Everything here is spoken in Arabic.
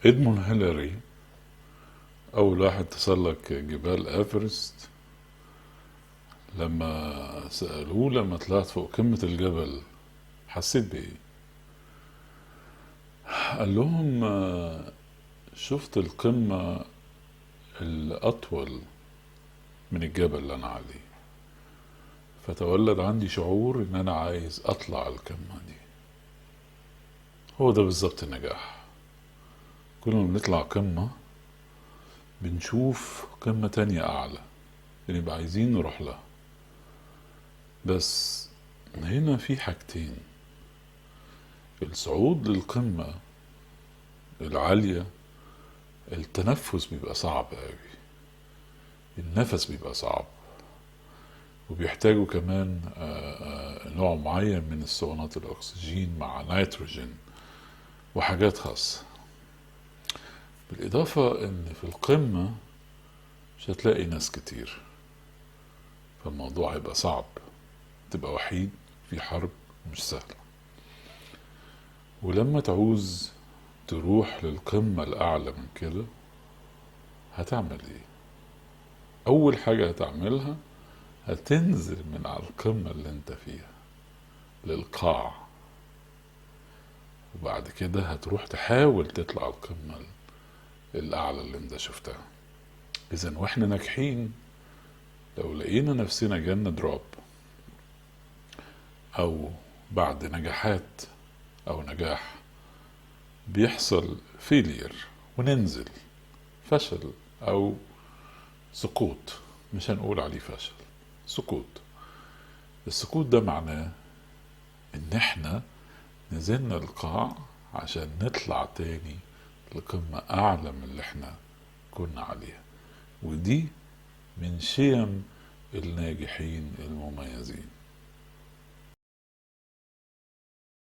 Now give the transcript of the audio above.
إدمون هيلاري أول واحد تسلق جبال إيفرست، لما سألوه لما طلعت فوق قمة الجبل حسيت بإيه؟ قال لهم شفت القمة الأطول من الجبل اللي أنا عليه، فتولد عندي شعور إن أنا عايز أطلع القمة دي. هو ده بالظبط النجاح. كل ما بنطلع قمة بنشوف قمة تانية أعلى، بنبقى عايزين نروح لها. بس هنا في حاجتين: الصعود للقمة العالية التنفس بيبقى صعب أوي، النفس بيبقى صعب، وبيحتاجوا كمان نوع معين من الصوانات الأكسجين مع نيتروجين وحاجات خاصة. بالإضافة إن في القمة مش هتلاقي ناس كتير، فالموضوع هيبقى صعب، تبقى وحيد في حرب، مش سهلة. ولما تعوز تروح للقمة الأعلى من كده هتعمل إيه؟ أول حاجة هتعملها هتنزل من على القمة اللي انت فيها للقاع، وبعد كده هتروح تحاول تطلع القمة الأعلى اللي انت شفتها. إذا واحنا ناجحين، لو لقينا نفسنا جالنا دروب أو بعد نجاحات أو نجاح بيحصل فيلير وننزل، فشل أو سقوط، مش هنقول عليه فشل، سقوط. السقوط ده معناه ان احنا نزلنا القاع عشان نطلع تاني لقمة اعلى من اللي احنا كنا عليها. ودي من شيم الناجحين المميزين.